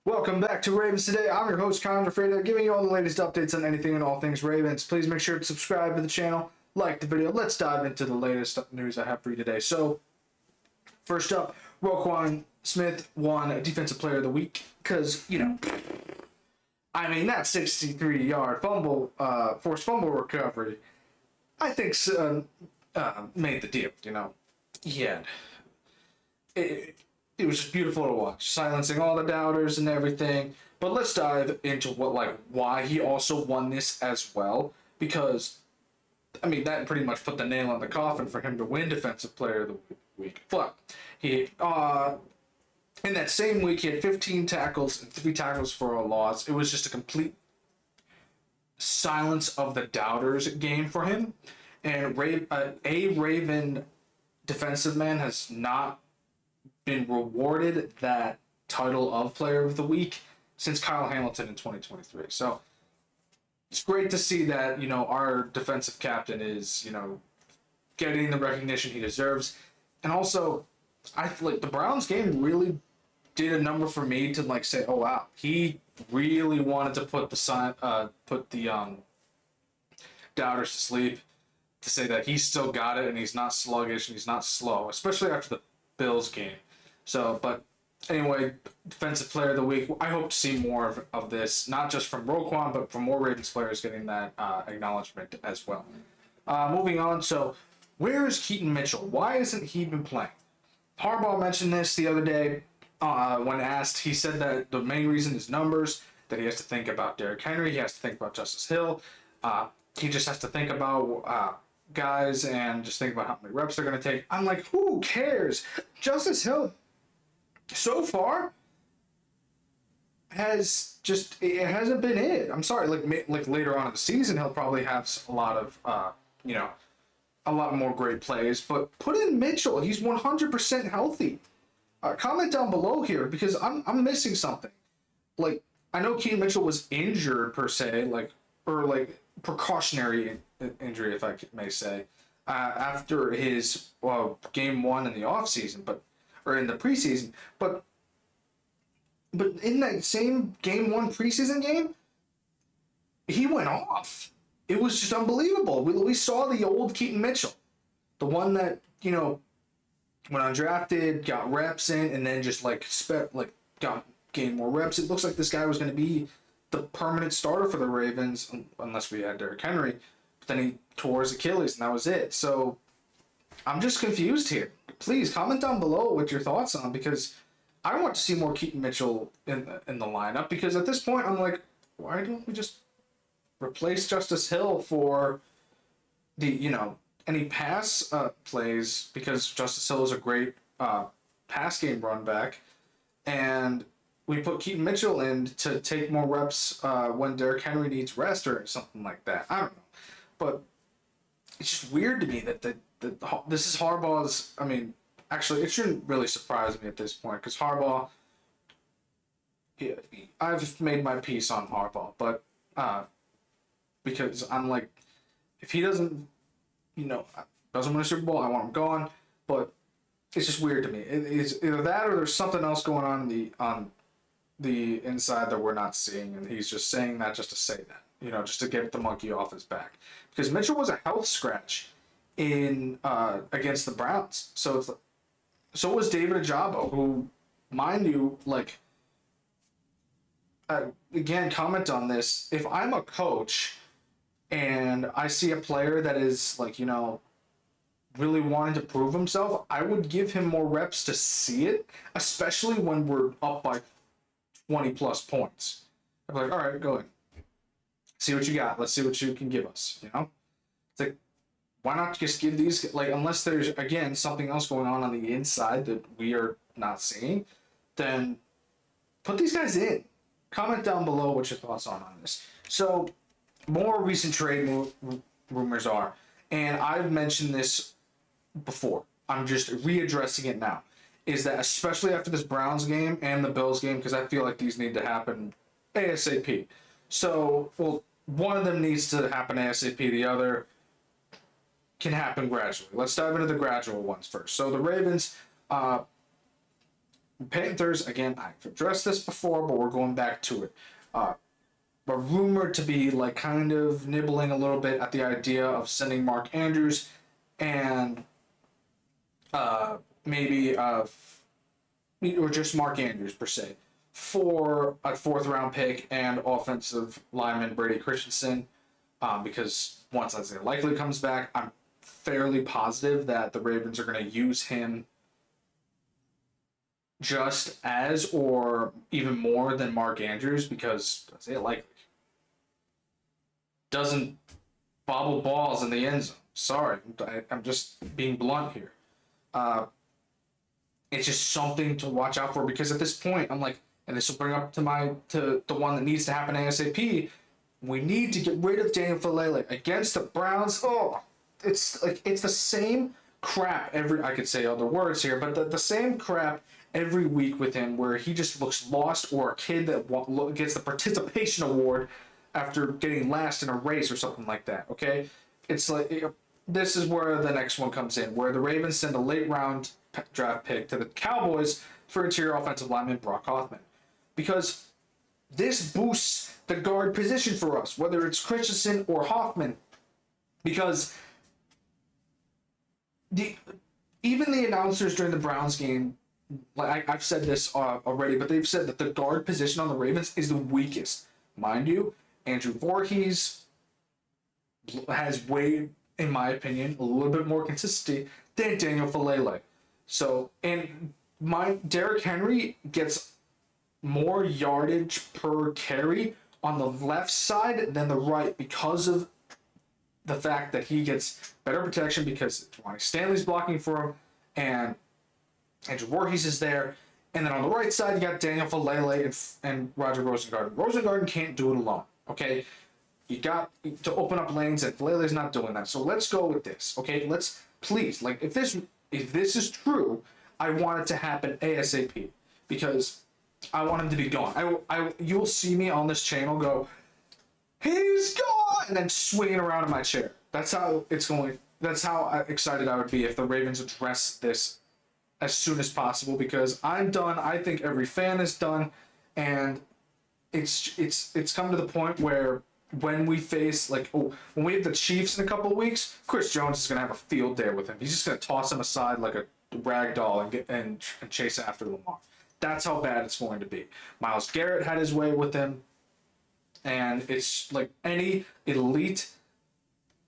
Welcome back to Ravens Today. I'm your host, Connor Gioffreda, giving you all the latest updates on anything and all things Ravens. Please make sure to subscribe to the channel, like the video. Let's dive into the latest news I have for you today. So, first up, Roquan Smith won Defensive Player of the Week because, that 63-yard forced fumble recovery, I think made the deal, Yeah. It was just beautiful to watch, silencing all the doubters and everything. But let's dive into why he also won this as well, because that pretty much put the nail in the coffin for him to win Defensive Player of the Week. But he in that same week he had 15 tackles and 3 tackles for a loss. It was just a complete silence of the doubters game for him. And a Raven defensive man has not been rewarded that title of Player of the Week since Kyle Hamilton in 2023. So it's great to see that, our defensive captain is, getting the recognition he deserves. And also, I feel like the Browns game really did a number for me to say, oh wow, he really wanted to put the doubters to sleep, to say that he still got it and he's not sluggish and he's not slow, especially after the Bills game. So, but anyway, Defensive Player of the Week, I hope to see more of this, not just from Roquan, but from more Ravens players getting that acknowledgement as well. Moving on, so where is Keaton Mitchell? Why hasn't he been playing? Harbaugh mentioned this the other day when asked. He said that the main reason is numbers, that he has to think about Derrick Henry, he has to think about Justice Hill, he just has to think about guys and just think about how many reps they're going to take. I'm like, who cares? Justice Hill, so far, it hasn't been it. I'm sorry, like later on in the season, he'll probably have a lot of, a lot more great plays, but put in Mitchell. He's 100% healthy. Comment down below here, because I'm missing something. I know Keaton Mitchell was injured per se, precautionary injury, if I may say, after his game 1 in the offseason, or in the preseason, but in that same game 1 preseason game, he went off. It was just unbelievable. We saw the old Keaton Mitchell, the one that went undrafted, got reps in, and then just gained more reps. It looks like this guy was going to be the permanent starter for the Ravens, unless we had Derrick Henry. But then he tore his Achilles, and that was it. So I'm just confused here. Please comment down below what your thoughts on, because I want to see more Keaton Mitchell in the lineup. Because at this point, I'm like, why don't we just replace Justice Hill for the any pass plays? Because Justice Hill is a great pass game run back, and we put Keaton Mitchell in to take more reps when Derrick Henry needs rest or something like that. I don't know. But it's just weird to me that this is Harbaugh's. Actually, it shouldn't really surprise me at this point, because Harbaugh, I've made my peace on Harbaugh, but because I'm like, if he doesn't win a Super Bowl, I want him gone. But it's just weird to me. It's either that or there's something else going on the inside that we're not seeing, and he's just saying that just to say that, just to get the monkey off his back. Because Mitchell was a health scratch in against the Browns, so was David Ajabo, who, mind you, again, comment on this. If I'm a coach and I see a player that is really wanting to prove himself, I would give him more reps to see it, especially when we're up by 20 plus points. I'm like, all right, go ahead. See what you got. Let's see what you can give us, It's like, why not just give these, unless there's, again, something else going on the inside that we are not seeing, then put these guys in. Comment down below what your thoughts are on this. So, more recent trade rumors are, and I've mentioned this before, I'm just readdressing it now, is that especially after this Browns game and the Bills game, because I feel like these need to happen ASAP. So, one of them needs to happen ASAP, the other can happen gradually. Let's dive into the gradual ones first. So the Ravens Panthers, again, I've addressed this before, but we're going back to it. But rumored to be like kind of nibbling a little bit at the idea of sending Mark Andrews and maybe or just Mark Andrews per se for a fourth round pick and offensive lineman Brady Christensen, because once Isaiah likely comes back, I'm fairly positive that the Ravens are going to use him just as or even more than Mark Andrews, because Isaiah likely doesn't bobble balls in the end zone. Sorry, I'm just being blunt here. It's just something to watch out for, because at this point, I'm like, and this will bring up to the one that needs to happen ASAP. We need to get rid of Daniel Falele against the Browns. Oh, it's the same crap I could say other words here, but the same crap every week with him, where he just looks lost, or a kid that gets the participation award after getting last in a race or something like that. Okay, it's like, this is where the next one comes in, where the Ravens send a late round draft pick to the Cowboys for interior offensive lineman Brock Hoffman, because this boosts the guard position for us, whether it's Christensen or Hoffman, because even the announcers during the Browns game, like I've said this already, but they've said that the guard position on the Ravens is the weakest. Mind you, Andrew Voorhees has way, in my opinion, a little bit more consistency than Daniel Falele. So, and Derrick Henry gets more yardage per carry on the left side than the right, because of the fact that he gets better protection because Ronnie Stanley's blocking for him and Andrew Voorhees is there. And then on the right side, you got Daniel Falele and Roger Rosengarten. Rosengarten can't do it alone, okay? You got to open up lanes, and Falele's not doing that. So let's go with this, okay? Let's please, like, if this is true, I want it to happen ASAP, because I want him to be gone. You'll see me on this channel go, he's gone, and then swinging around in my chair. That's how it's going. That's how excited I would be if the Ravens address this as soon as possible, because I'm done. I think every fan is done, and it's come to the point where when we face when we have the Chiefs in a couple of weeks, Chris Jones is gonna have a field day with him. He's just gonna toss him aside like a rag doll and chase after Lamar. That's how bad it's going to be. Myles Garrett had his way with him, and it's like any elite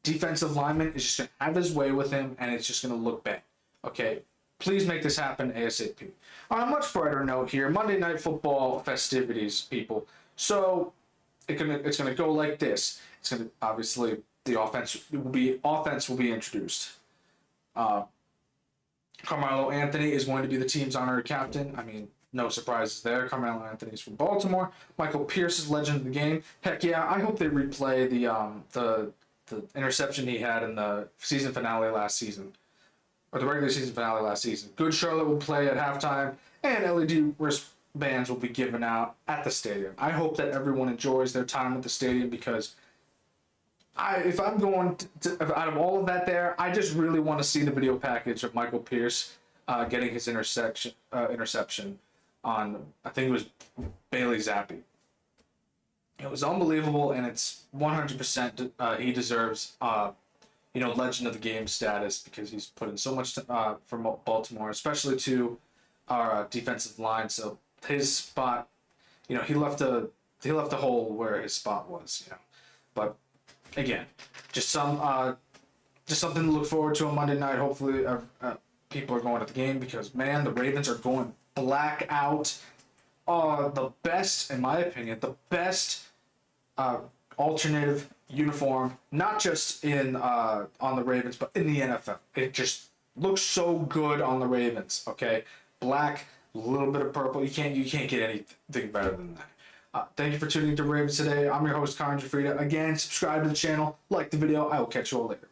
defensive lineman is just going to have his way with him, and it's just going to look bad. Okay, please make this happen ASAP. On a much brighter note here, Monday Night Football festivities, people. So it's gonna go like this. It's gonna, obviously, the offense will be introduced. Carmelo Anthony is going to be the team's honorary captain. I mean, no surprises there. Carmelo Anthony's from Baltimore. Michael Pierce is legend of the game. Heck yeah, I hope they replay the interception he had in the season finale last season, or the regular season finale last season. Good Charlotte will play at halftime, and LED wristbands will be given out at the stadium. I hope that everyone enjoys their time at the stadium, because if I'm going out of all of that there, I just really want to see the video package of Michael Pierce getting his interception on, I think it was Bailey Zappi. It was unbelievable, and it's 100% he deserves legend of the game status, because he's put in so much for Baltimore, especially to our defensive line. So his spot, he left a hole where his spot was, But again, just something to look forward to on Monday night. Hopefully, people are going to the game, because man, the Ravens are going black out. The best, in my opinion, the best alternative uniform, not just on the Ravens, but in the NFL. It just looks so good on the Ravens. Okay, black, a little bit of purple. You can't get anything better than that. Thank you for tuning to Ravens Today. I'm your host, Connor Gioffreda. Again, subscribe to the channel, like the video. I will catch you all later.